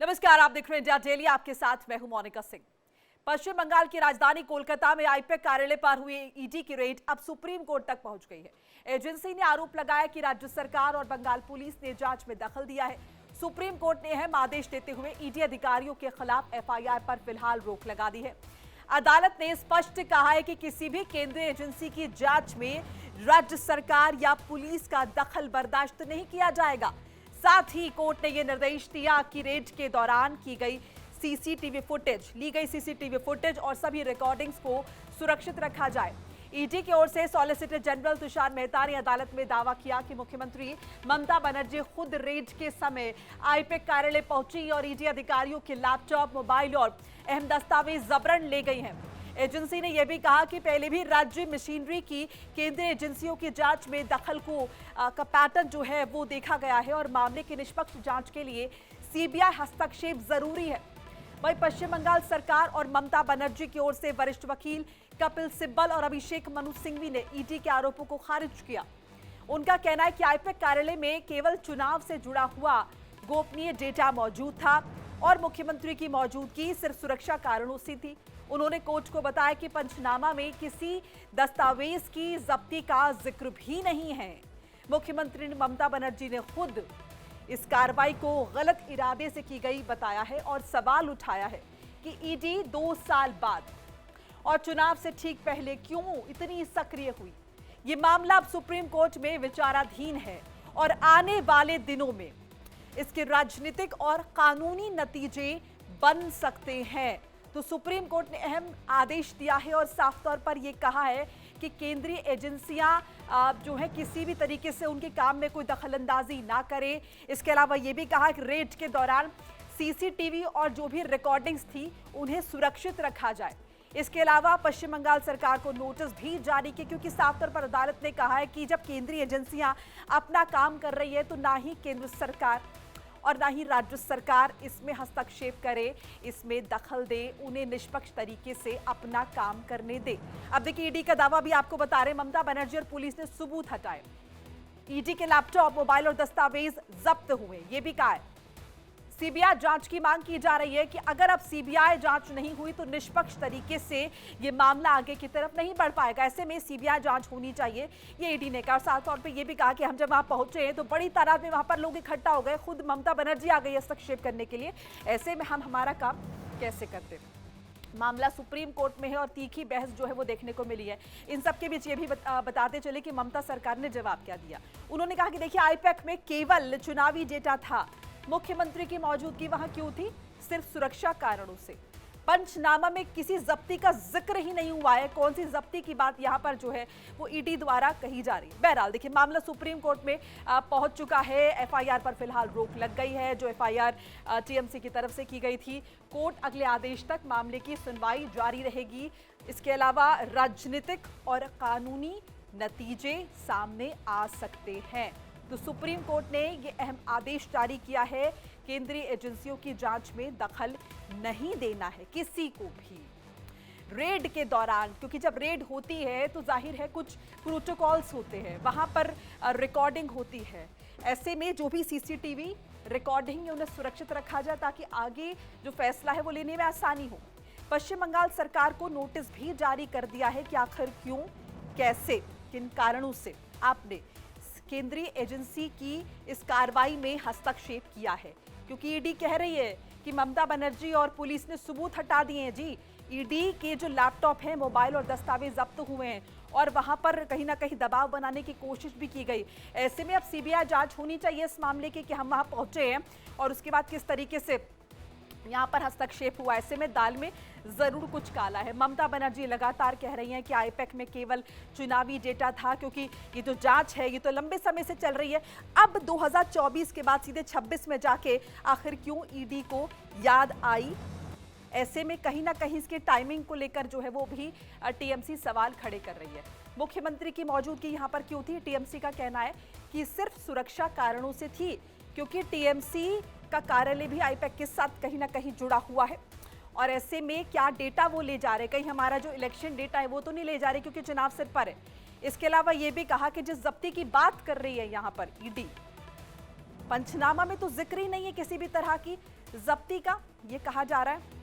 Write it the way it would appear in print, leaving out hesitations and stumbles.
नमस्कार, आप देख रहे हैं इंडिया डेली। आपके साथ मैं हूं मोनिका सिंह। पश्चिम बंगाल की राजधानी कोलकाता में आईपैक कार्यालय पर हुई ईडी की रेड अब सुप्रीम कोर्ट तक पहुंच गई है। एजेंसी ने आरोप लगाया कि राज्य सरकार और बंगाल पुलिस ने जांच में दखल दिया है। सुप्रीम कोर्ट ने अहम आदेश देते हुए ईडी अधिकारियों के खिलाफ एफआईआर पर फिलहाल रोक लगा दी है। अदालत ने स्पष्ट कहा है कि किसी भी केंद्रीय एजेंसी की जांच में राज्य सरकार या पुलिस का दखल बर्दाश्त नहीं किया जाएगा। साथ ही कोर्ट ने यह निर्देश दिया कि रेड के दौरान ली गई सीसीटीवी फुटेज और सभी रिकॉर्डिंग्स को सुरक्षित रखा जाए। ईडी की ओर से सॉलिसिटर जनरल तुषार मेहता ने अदालत में दावा किया कि मुख्यमंत्री ममता बनर्जी खुद रेड के समय आईपैक कार्यालय पहुंची और ईडी अधिकारियों के लैपटॉप, मोबाइल और अहम दस्तावेज जबरन ले गई हैं। एजेंसी ने यह भी कहा कि पहले भी राज्य मशीनरी की केंद्रीय एजेंसियों की जांच में दखल का पैटर्न जो है वो देखा गया है और मामले की निष्पक्ष जांच के लिए सीबीआई हस्तक्षेप जरूरी है। वहीं पश्चिम बंगाल सरकार और ममता बनर्जी की ओर से वरिष्ठ वकील कपिल सिब्बल और अभिषेक मनु सिंघवी ने ईडी के आरोपों को खारिज किया। उनका कहना है कि आईपैक कार्यालय में केवल चुनाव से जुड़ा हुआ गोपनीय डेटा मौजूद था और मुख्यमंत्री की मौजूदगी सिर्फ सुरक्षा कारणों से थी। उन्होंने कोर्ट को बताया कि पंचनामा में किसी दस्तावेज की जब्ती का जिक्र भी नहीं है। मुख्यमंत्री ममता बनर्जी ने खुद इस कार्रवाई को गलत इरादे से की गई बताया है और सवाल उठाया है कि ईडी 2 साल बाद और चुनाव से ठीक पहले क्यों इतनी सक्रिय हुई। ये मामला अब सुप्रीम कोर्ट में विचाराधीन है और आने वाले दिनों में इसके राजनीतिक और कानूनी नतीजे बन सकते हैं। तो सुप्रीम कोर्ट ने अहम आदेश दिया है और साफ तौर पर यह कहा है कि केंद्रीय एजेंसियां जो है किसी भी तरीके से उनके काम में कोई दखलंदाजी ना करे। इसके अलावा यह भी कहा कि रेड के दौरान सीसीटीवी और जो भी रिकॉर्डिंग्स थी उन्हें सुरक्षित रखा जाए। इसके अलावा पश्चिम बंगाल सरकार को नोटिस भी जारी किए, क्योंकि साफ तौर पर अदालत ने कहा है कि जब केंद्रीय एजेंसियां अपना काम कर रही है तो ना ही केंद्र सरकार और ना ही राज्य सरकार इसमें हस्तक्षेप करे, इसमें दखल दे, उन्हें निष्पक्ष तरीके से अपना काम करने दे। अब देखिए, ईडी का दावा भी आपको बता रहे, ममता बनर्जी और पुलिस ने सबूत हटाए। ईडी के लैपटॉप, मोबाइल और दस्तावेज जब्त हुए। ये भी कहा है सीबीआई जांच की मांग की जा रही है कि अगर अब सीबीआई जांच नहीं हुई तो निष्पक्ष तरीके से ये मामला आगे की तरफ नहीं बढ़ पाएगा। ऐसे में सीबीआई जांच होनी चाहिए, ये ईडी ने कहा। साथ तौर पे ये भी कहा कि हम जब वहां पहुंचे हैं तो बड़ी तादाद में वहां पर लोग इकट्ठा हो गए, खुद ममता बनर्जी आ गई हस्तक्षेप करने के लिए। ऐसे में हम हमारा काम कैसे करते। मामला सुप्रीम कोर्ट में है और तीखी बहस जो है वो देखने को मिली है। इन सब के बीच ये भी बताते चले कि ममता सरकार ने जवाब क्या दिया। उन्होंने कहा कि देखिए, आईपैक में केवल चुनावी डेटा था, मुख्यमंत्री की मौजूदगी वहां क्यों थी? सिर्फ सुरक्षा कारणों से। पंचनामा में किसी जब्ती का जिक्र ही नहीं हुआ है। कौन सी जब्ती की बात यहां पर जो है वो ईडी द्वारा कही जा रही है। बहरहाल देखिए, मामला सुप्रीम कोर्ट में पहुंच चुका है। एफआईआर पर फिलहाल रोक लग गई है, जो एफआईआर टीएमसी की तरफ से की गई थी। कोर्ट अगले आदेश तक मामले की सुनवाई जारी रहेगी। इसके अलावा राजनीतिक और कानूनी नतीजे सामने आ सकते हैं। तो सुप्रीम कोर्ट ने ये अहम आदेश जारी किया है, केंद्रीय एजेंसियों की जांच में दखल नहीं देना है किसी को भी रेड के दौरान, क्योंकि जब रेड होती है तो जाहिर है कुछ प्रोटोकॉल्स होते हैं, वहां पर रिकॉर्डिंग होती है। ऐसे में जो भी सीसीटीवी रिकॉर्डिंग है उन्हें सुरक्षित रखा जाए ताकि आगे जो फैसला है वो लेने में आसानी हो। पश्चिम बंगाल सरकार को नोटिस भी जारी कर दिया है कि आखिर क्यों, कैसे, किन कारणों से आपने केंद्रीय एजेंसी की इस कार्रवाई में हस्तक्षेप किया है। क्योंकि ईडी कह रही है कि ममता बनर्जी और पुलिस ने सबूत हटा दिए हैं। जी, ईडी के जो लैपटॉप हैं, मोबाइल और दस्तावेज जब्त हुए हैं और वहां पर कहीं ना कहीं दबाव बनाने की कोशिश भी की गई। ऐसे में अब सीबीआई जांच होनी चाहिए इस मामले की कि हम वहां पहुंचे हैं और उसके बाद किस तरीके से यहाँ पर हस्तक्षेप हुआ। ऐसे में दाल में जरूर कुछ काला है। ममता बनर्जी लगातार कह रही हैं कि आईपैक में केवल चुनावी डेटा था, क्योंकि ये जो जांच है ये तो लंबे समय से चल रही है। अब 2024 के बाद सीधे 26 में जाके आखिर क्यों ईडी को याद आई। ऐसे में कहीं ना कहीं इसके टाइमिंग को लेकर जो है वो भी टीएमसी सवाल खड़े कर रही है। मुख्यमंत्री की मौजूदगी यहाँ पर क्यों थी? टीएमसी का कहना है कि सिर्फ सुरक्षा कारणों से थी, क्योंकि टीएमसी का कार्यालय भी आईपैक के साथ कहीं ना कहीं जुड़ा हुआ है और ऐसे में क्या डेटा वो ले जा रहे, कहीं हमारा जो इलेक्शन डेटा है वो तो नहीं ले जा रहे, क्योंकि चुनाव सिर पर है। इसके अलावा ये भी कहा कि जिस जब्ती की बात कर रही है यहाँ पर ईडी, पंचनामा में तो जिक्र ही नहीं है किसी भी तरह की जब्ती का ये कहा जा रहा है।